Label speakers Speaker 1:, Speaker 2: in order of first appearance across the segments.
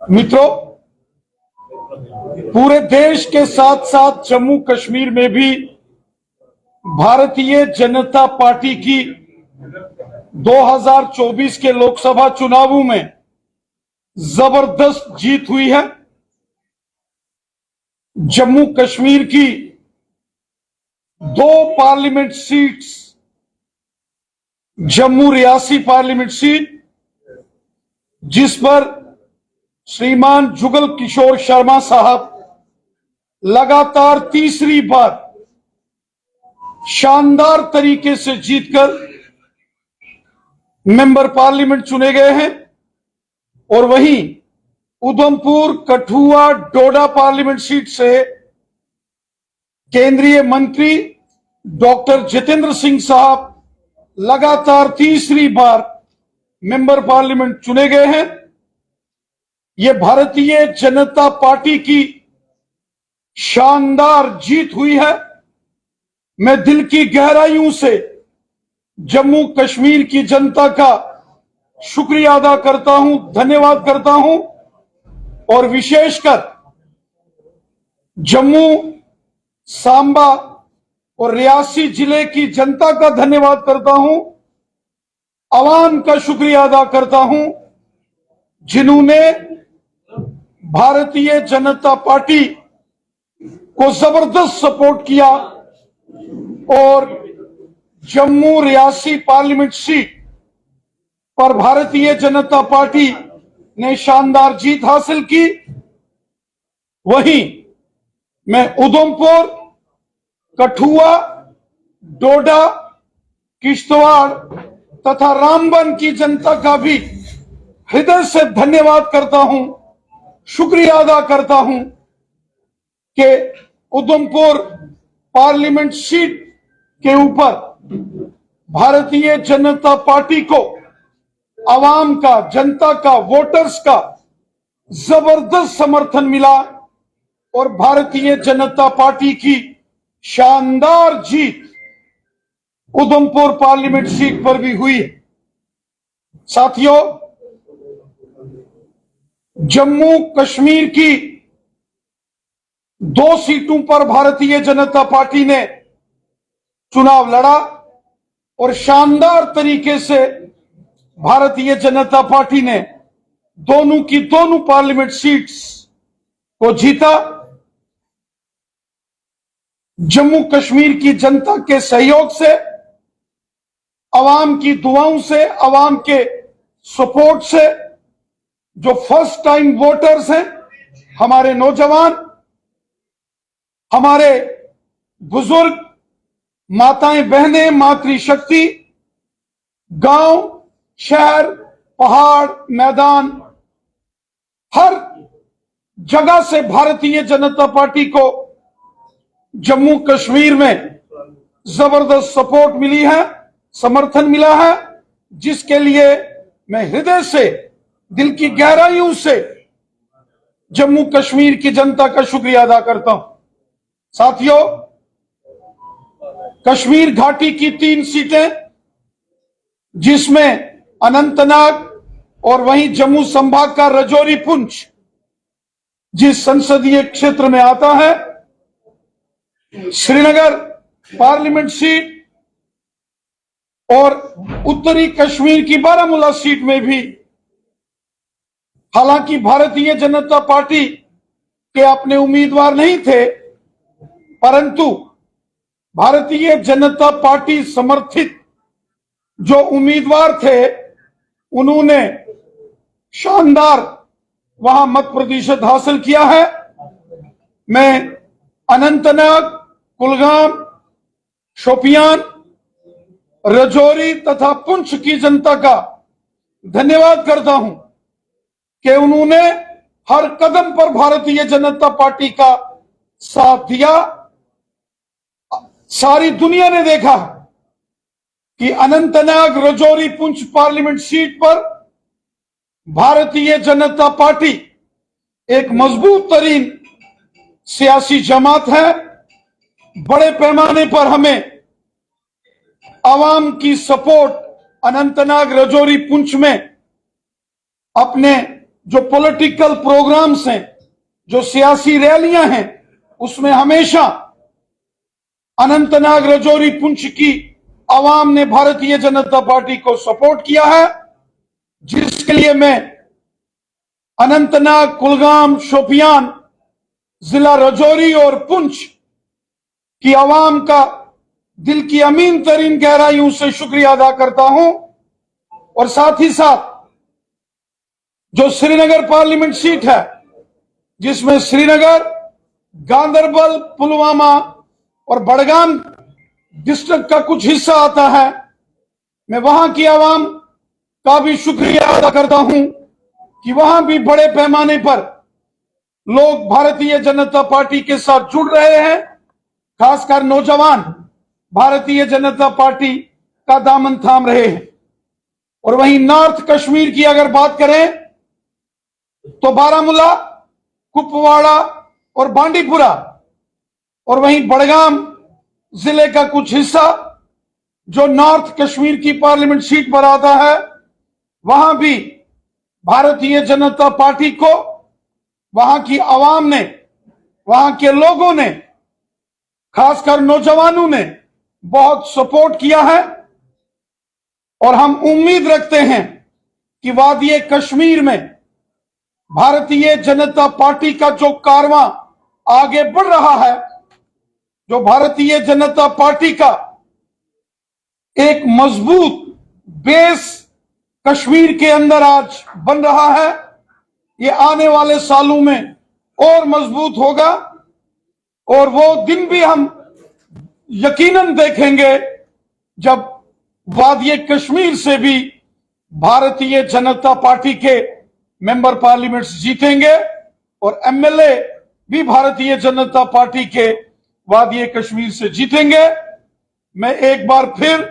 Speaker 1: मित्रों, पूरे देश के साथ साथ जम्मू कश्मीर में भी भारतीय जनता पार्टी की 2024 के लोकसभा चुनावों में जबरदस्त जीत हुई है। जम्मू कश्मीर की 2 parliament seats, Jammu Reasi parliament seat जिस पर श्रीमान जुगल किशोर शर्मा साहब लगातार तीसरी बार शानदार तरीके से जीतकर मेंबर पार्लियामेंट चुने गए हैं, और वहीं उधमपुर, कठुआ, डोडा पार्लियामेंट सीट से केंद्रीय मंत्री डॉक्टर जितेंद्र सिंह साहब लगातार तीसरी बार मेंबर पार्लियामेंट चुने गए हैं। यह भारतीय जनता पार्टी की शानदार जीत हुई है। मैं दिल की गहराइयों से जम्मू कश्मीर की जनता का शुक्रिया अदा करता हूं, धन्यवाद करता हूं, और विशेषकर जम्मू, सांबा और रियासी जिले की जनता का धन्यवाद करता हूं, आवाम का शुक्रिया अदा करता हूं जिन्होंने भारतीय जनता पार्टी को जबरदस्त सपोर्ट किया और जम्मू रियासी पार्लियामेंट सीट पर भारतीय जनता पार्टी ने शानदार जीत हासिल की। वहीं मैं उधमपुर, कठुआ, डोडा, किश्तवाड़ तथा रामबन की जनता का भी हृदय से धन्यवाद करता हूं, शुक्रिया अदा करता हूं कि उधमपुर पार्लियामेंट सीट के ऊपर भारतीय जनता पार्टी को आवाम का, जनता का, वोटर्स का जबरदस्त समर्थन मिला और भारतीय जनता पार्टी की शानदार जीत उधमपुर पार्लियामेंट सीट पर भी हुई है। साथियों, जम्मू कश्मीर की 2 सीटों पर भारतीय जनता पार्टी ने चुनाव लड़ा और शानदार तरीके से भारतीय जनता पार्टी ने दोनों की दोनों पार्लियामेंट सीट्स को जीता। जम्मू कश्मीर की जनता के सहयोग से, आवाम की दुआओं से, आवाम के सपोर्ट से, जो फर्स्ट टाइम वोटर्स हैं, हमारे नौजवान, हमारे बुजुर्ग, माताएं बहनें, मातृशक्ति, गांव, शहर, पहाड़, मैदान, हर जगह से भारतीय जनता पार्टी को जम्मू कश्मीर में जबरदस्त सपोर्ट मिली है, समर्थन मिला है, जिसके लिए मैं हृदय से, दिल की गहराइयों से जम्मू कश्मीर की जनता का शुक्रिया अदा करता हूं। साथियों, कश्मीर घाटी की 3 सीटें, जिसमें अनंतनाग और वहीं जम्मू संभाग का रजौरी पुंछ जिस संसदीय क्षेत्र में आता है, श्रीनगर पार्लियामेंट सीट और उत्तरी कश्मीर की बारामूला सीट में भी, हालांकि भारतीय जनता पार्टी के अपने उम्मीदवार नहीं थे, परंतु भारतीय जनता पार्टी समर्थित जो उम्मीदवार थे, उन्होंने शानदार वहां मत प्रतिशत हासिल किया है। मैं अनंतनाग, कुलगाम, शोपियान, रजौरी तथा पुंछ की जनता का धन्यवाद करता हूं कि उन्होंने हर कदम पर भारतीय जनता पार्टी का साथ दिया। सारी दुनिया ने देखा कि अनंतनाग, रजौरी, पुंछ पार्लियामेंट सीट पर भारतीय जनता पार्टी एक मजबूत तरीन सियासी जमात है। बड़े पैमाने पर हमें आवाम की सपोर्ट अनंतनाग, रजौरी, पुंछ में अपने जो पॉलिटिकल प्रोग्राम्स हैं, जो सियासी रैलियां हैं, उसमें हमेशा अनंतनाग, राजौरी, पुंछ की आवाम ने भारतीय जनता पार्टी को सपोर्ट किया है, जिसके लिए मैं अनंतनाग, कुलगाम, शोपियान, जिला राजौरी और पुंछ की आवाम का दिल की अमीन तरीन गहराइयों से शुक्रिया अदा करता हूं। और साथ ही साथ जो श्रीनगर पार्लियामेंट सीट है, जिसमें श्रीनगर, गांदरबल, पुलवामा और बड़गाम डिस्ट्रिक्ट का कुछ हिस्सा आता है, मैं वहां की आवाम का भी शुक्रिया अदा करता हूं कि वहां भी बड़े पैमाने पर लोग भारतीय जनता पार्टी के साथ जुड़ रहे हैं, खासकर नौजवान भारतीय जनता पार्टी का दामन थाम रहे हैं। और वहीं नॉर्थ कश्मीर की अगर बात करें तो बारामूला, कुपवाड़ा और बांडीपुरा और वहीं बड़गाम जिले का कुछ हिस्सा जो नॉर्थ कश्मीर की पार्लियामेंट सीट पर आता है, वहां भी भारतीय जनता पार्टी को वहां की आवाम ने, वहां के लोगों ने, खासकर नौजवानों ने बहुत सपोर्ट किया है। और हम उम्मीद रखते हैं कि वादी कश्मीर में भारतीय जनता पार्टी का जो कारवां आगे बढ़ रहा है, जो भारतीय जनता पार्टी का एक मजबूत बेस कश्मीर के अंदर आज बन रहा है, ये आने वाले सालों में और मजबूत होगा। और वो दिन भी हम यकीनन देखेंगे जब वादी कश्मीर से भी भारतीय जनता पार्टी के मेंबर पार्लियामेंट जीतेंगे और एमएलए भी भारतीय जनता पार्टी के वादी कश्मीर से जीतेंगे। मैं एक बार फिर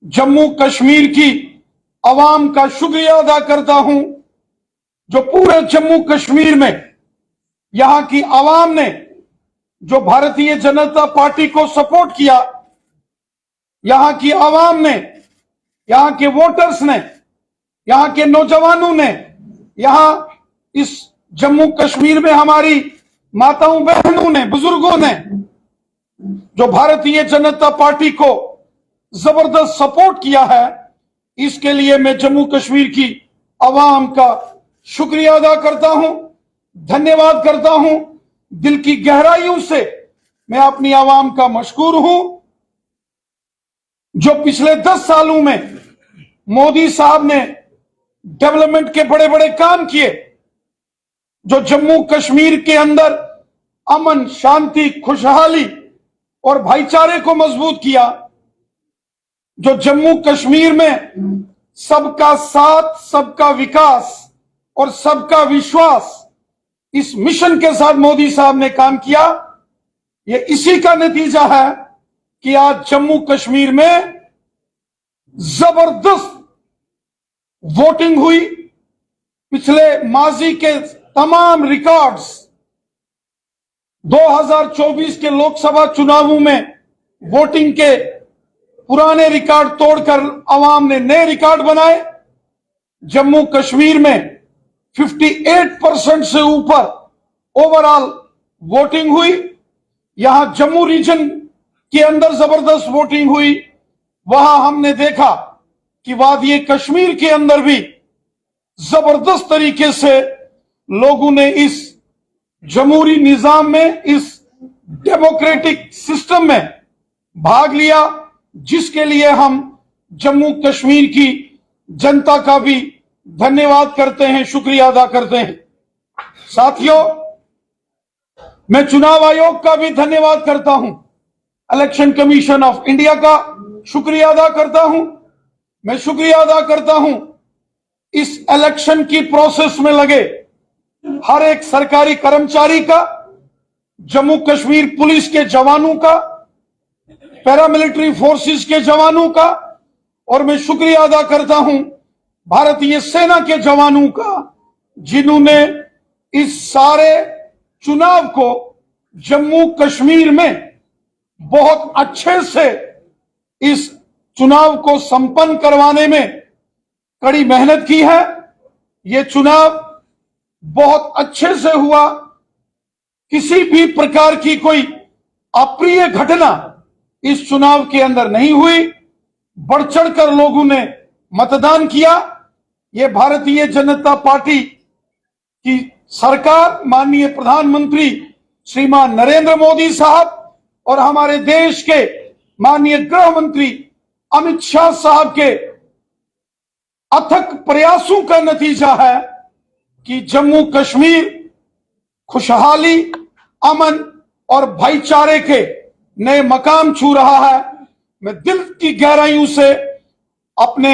Speaker 1: जम्मू कश्मीर की आवाम का शुक्रिया अदा करता हूं, जो पूरे जम्मू कश्मीर में यहां की आवाम ने जो भारतीय जनता पार्टी को सपोर्ट किया, यहां की आवाम ने, यहां के वोटर्स ने, यहां के नौजवानों ने, यहां इस जम्मू कश्मीर में हमारी माताओं बहनों ने, बुजुर्गों ने जो भारतीय जनता पार्टी को जबरदस्त सपोर्ट किया है, इसके लिए मैं जम्मू कश्मीर की आवाम का शुक्रिया अदा करता हूं, धन्यवाद करता हूं। दिल की गहराइयों से मैं अपनी आवाम का मशकूर हूं, जो पिछले 10 सालों में मोदी साहब ने डेवलपमेंट के बड़े बड़े काम किए, जो जम्मू कश्मीर के अंदर अमन, शांति, खुशहाली और भाईचारे को मजबूत किया, जो जम्मू कश्मीर में सबका साथ, सबका विकास और सबका विश्वास, इस मिशन के साथ मोदी साहब ने काम किया। ये इसी का नतीजा है कि आज जम्मू कश्मीर में जबरदस्त वोटिंग हुई। पिछले माजी के तमाम रिकॉर्ड्स 2024 के लोकसभा चुनावों में वोटिंग के पुराने रिकॉर्ड तोड़कर आवाम ने नए रिकॉर्ड बनाए। जम्मू कश्मीर में 58% से ऊपर ओवरऑल वोटिंग हुई। यहां जम्मू रीजन के अंदर जबरदस्त वोटिंग हुई। वहां हमने देखा कि वादी कश्मीर के अंदर भी जबरदस्त तरीके से लोगों ने इस जमहूरी निजाम में, इस डेमोक्रेटिक सिस्टम में भाग लिया, जिसके लिए हम जम्मू कश्मीर की जनता का भी धन्यवाद करते हैं, शुक्रिया अदा करते हैं। साथियों, मैं चुनाव आयोग का भी धन्यवाद करता हूं, इलेक्शन कमीशन ऑफ इंडिया का शुक्रिया अदा करता हूं। मैं शुक्रिया अदा करता हूं इस इलेक्शन की प्रोसेस में लगे हर एक सरकारी कर्मचारी का, जम्मू कश्मीर पुलिस के जवानों का, पैरामिलिट्री फोर्सेस के जवानों का, और मैं शुक्रिया अदा करता हूं भारतीय सेना के जवानों का, जिन्होंने इस सारे चुनाव को जम्मू कश्मीर में बहुत अच्छे से इस चुनाव को संपन्न करवाने में कड़ी मेहनत की है। ये चुनाव बहुत अच्छे से हुआ, किसी भी प्रकार की कोई अप्रिय घटना इस चुनाव के अंदर नहीं हुई। बढ़ चढ़कर लोगों ने मतदान किया। ये भारतीय जनता पार्टी की सरकार, माननीय प्रधानमंत्री श्रीमान नरेंद्र मोदी साहब और हमारे देश के माननीय गृह मंत्री अमित शाह साहब के अथक प्रयासों का नतीजा है कि जम्मू कश्मीर खुशहाली, अमन और भाईचारे के नए मकाम छू रहा है। मैं दिल की गहराइयों से अपने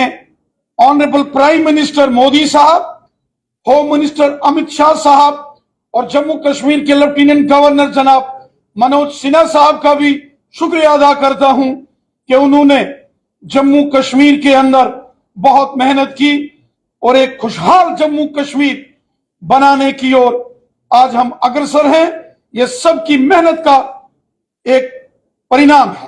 Speaker 1: ऑनरेबल प्राइम मिनिस्टर मोदी साहब, होम मिनिस्टर अमित शाह साहब और जम्मू कश्मीर के लेफ्टिनेंट गवर्नर जनाब मनोज सिन्हा साहब का भी शुक्रिया अदा करता हूं कि उन्होंने जम्मू कश्मीर के अंदर बहुत मेहनत की और एक खुशहाल जम्मू कश्मीर बनाने की ओर आज हम अग्रसर हैं। ये सब की मेहनत का एक परिणाम है।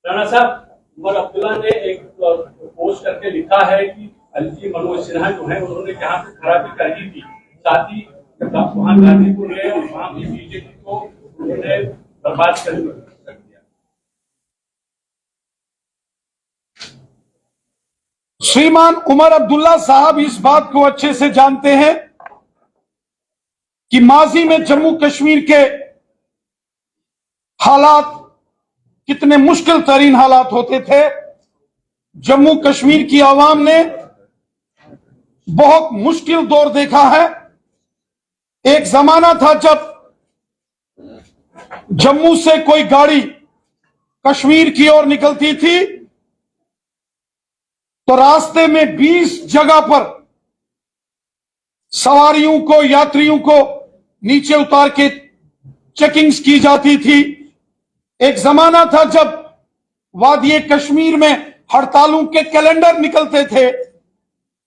Speaker 2: राणा साहब, उमर अब्दुल्ला ने एक पोस्ट करके लिखा है कि एलजी मनोज सिन्हा जो है उन्होंने जहां पे खराबी कर दी थी, साथ ही वहां गाजीपुर गए और वहां भी बीजेपी को उन्होंने बर्बाद कर दिया।
Speaker 1: श्रीमान उमर अब्दुल्ला साहब इस बात को अच्छे से जानते हैं कि माजी में जम्मू कश्मीर के हालात कितने मुश्किल तरीन हालात होते थे। जम्मू कश्मीर की आवाम ने बहुत मुश्किल दौर देखा है। एक जमाना था जब जम्मू से कोई गाड़ी कश्मीर की ओर निकलती थी तो रास्ते में 20 जगह पर सवारियों को, यात्रियों को नीचे उतार के चेकिंग्स की जाती थी। एक जमाना था जब वादी कश्मीर में हड़तालों के कैलेंडर निकलते थे।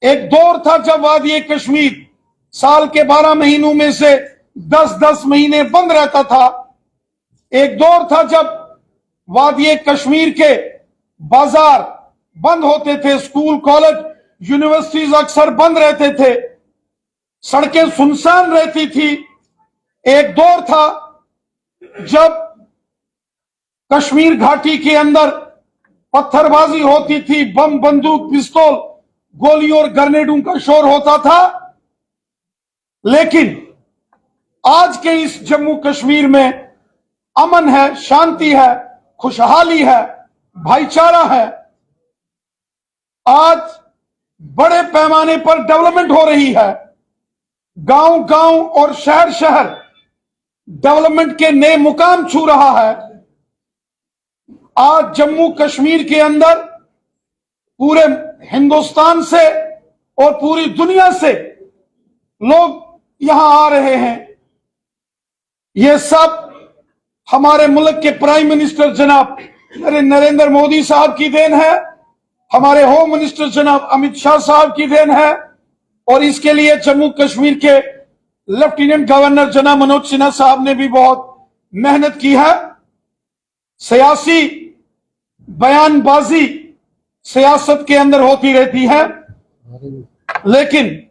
Speaker 1: एक दौर था जब वादी कश्मीर साल के 12 महीनों में से 10-10 महीने बंद रहता था। एक दौर था जब वादी कश्मीर के बाजार बंद होते थे, स्कूल, कॉलेज, यूनिवर्सिटीज अक्सर बंद रहते थे, सड़कें सुनसान रहती थी। एक दौर था जब कश्मीर घाटी के अंदर पत्थरबाजी होती थी, बम, बंदूक, पिस्तौल, गोलियों और ग्रेनेडों का शोर होता था। लेकिन आज के इस जम्मू कश्मीर में अमन है, शांति है, खुशहाली है, भाईचारा है। आज बड़े पैमाने पर डेवलपमेंट हो रही है। गांव गांव और शहर शहर डेवलपमेंट के नए मुकाम छू रहा है। आज जम्मू कश्मीर के अंदर पूरे हिंदुस्तान से और पूरी दुनिया से लोग यहां आ रहे हैं। ये सब हमारे मुल्क के प्राइम मिनिस्टर जनाब नरेंद्र मोदी साहब की देन है, हमारे होम मिनिस्टर जनाब अमित शाह साहब की देन है और इसके लिए जम्मू कश्मीर के लेफ्टिनेंट गवर्नर जनाब मनोज सिन्हा साहब ने भी बहुत मेहनत की है। सियासी बयानबाजी सियासत के अंदर होती रहती है, लेकिन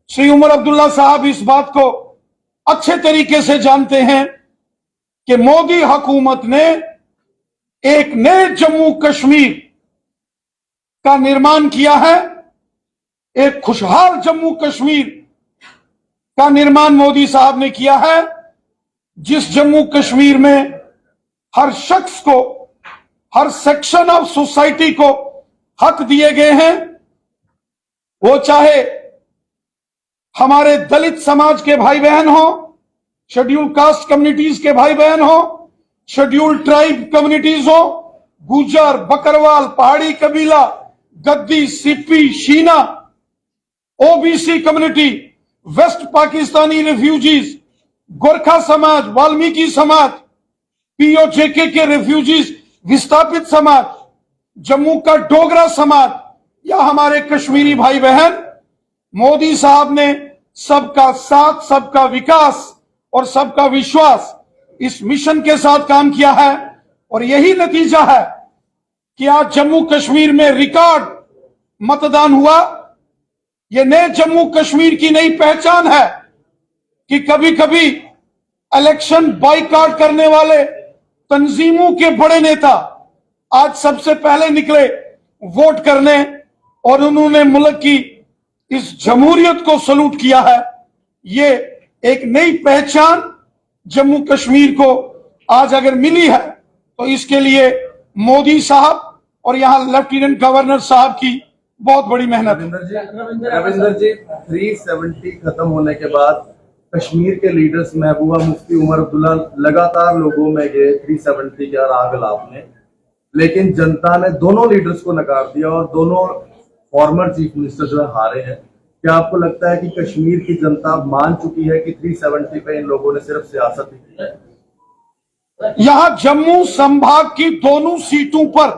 Speaker 1: श्री उमर अब्दुल्ला साहब इस बात को अच्छे तरीके से जानते हैं कि मोदी हुकूमत ने एक नए जम्मू कश्मीर का निर्माण किया है। एक खुशहाल जम्मू कश्मीर का निर्माण मोदी साहब ने किया है, जिस जम्मू कश्मीर में हर शख्स को, हर सेक्शन ऑफ सोसाइटी को हक दिए गए हैं। वो चाहे हमारे दलित समाज के भाई बहन हो, शेड्यूल कास्ट कम्युनिटीज के भाई बहन हो, शेड्यूल ट्राइब कम्युनिटीज हो, गुजर, बकरवाल, पहाड़ी कबीला, Gaddi, Sippi, Shina, OBC community, west Pakistani refugees, Gorkha समाज, वाल्मीकि समाज, पीओजेके के रिफ्यूजीज, विस्थापित समाज, जम्मू का डोगरा समाज या हमारे कश्मीरी भाई बहन, मोदी साहब ने सबका साथ, सबका विकास और सबका विश्वास इस मिशन के साथ काम किया है। और यही नतीजा है कि आज जम्मू कश्मीर में रिकॉर्ड मतदान हुआ। ये नए जम्मू कश्मीर की नई पहचान है कि कभी कभी इलेक्शन बॉयकॉट करने वाले तंजीमों के बड़े नेता आज सबसे पहले निकले वोट करने और उन्होंने मुल्क की इस जमहूरियत को सलूट किया है। ये एक नई पहचान जम्मू कश्मीर को आज अगर मिली है तो इसके लिए मोदी साहब और यहां लेफ्टिनेंट गवर्नर साहब की बहुत बड़ी मेहनत है।
Speaker 3: रविंदर जी 370 खत्म होने के बाद कश्मीर के लीडर्स महबूबा मुफ्ती उमर अब्दुल्ला लगातार लोगों में गए 370 के राग आपने, लेकिन जनता ने दोनों लीडर्स को नकार दिया और दोनों फॉर्मर चीफ मिनिस्टर जो है हारे हैं। क्या आपको लगता है कि कश्मीर की जनता मान चुकी है कि 370 पे इन लोगों ने सिर्फ सियासत ही की है?
Speaker 1: यहां जम्मू संभाग की दोनों सीटों पर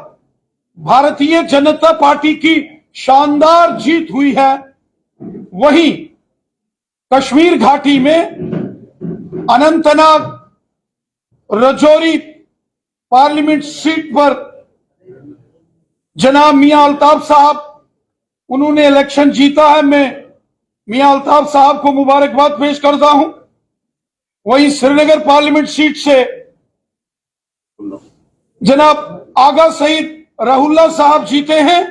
Speaker 1: भारतीय जनता पार्टी की शानदार जीत हुई है। वहीं कश्मीर घाटी में अनंतनाग रजौरी पार्लियामेंट सीट पर जनाब मियां अल्ताफ साहब उन्होंने इलेक्शन जीता है। मैं मियां अल्ताफ साहब को मुबारकबाद पेश करता हूं। वहीं श्रीनगर पार्लियामेंट सीट से जनाब आगा सईद रहुल्ला साहब जीते हैं,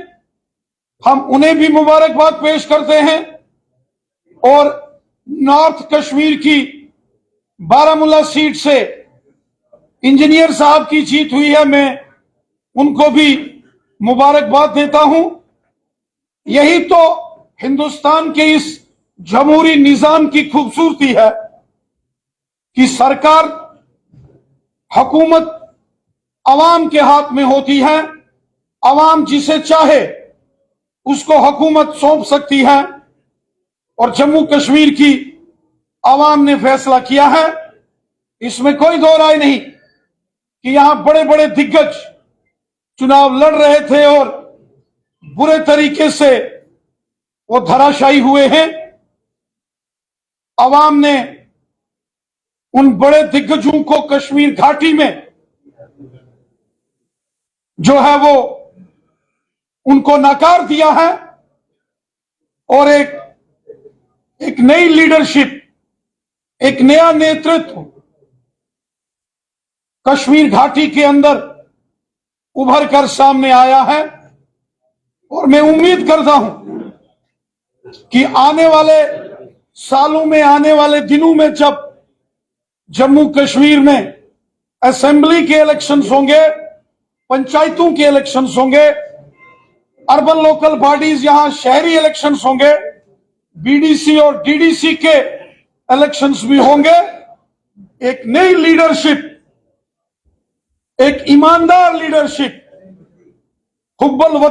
Speaker 1: हम उन्हें भी मुबारकबाद पेश करते हैं। और नॉर्थ कश्मीर की बारामूला सीट से इंजीनियर साहब की जीत हुई है, मैं उनको भी मुबारकबाद देता हूं। यही तो हिंदुस्तान के इस जमहूरी निजाम की खूबसूरती है कि सरकार हुकूमत अवाम के हाथ में होती है। अवाम जिसे चाहे उसको हुकूमत सौंप सकती है और जम्मू कश्मीर की अवाम ने फैसला किया है। इसमें कोई दो राय नहीं कि यहां बड़े बड़े दिग्गज चुनाव लड़ रहे थे और बुरे तरीके से वो धराशायी हुए हैं। अवाम ने उन बड़े दिग्गजों को कश्मीर घाटी में जो है वो उनको नकार दिया है और एक नई लीडरशिप, एक नया नेतृत्व कश्मीर घाटी के अंदर उभर कर सामने आया है। और मैं उम्मीद करता हूं कि आने वाले सालों में, आने वाले दिनों में जब जम्मू कश्मीर में असेंबली के इलेक्शंस होंगे, पंचायतों के इलेक्शंस होंगे, अर्बन लोकल बॉडीज यहां शहरी इलेक्शंस होंगे, बीडीसी और डीडीसी के इलेक्शंस भी होंगे, एक नई लीडरशिप, एक ईमानदार लीडरशिप, हुब्बुल वतन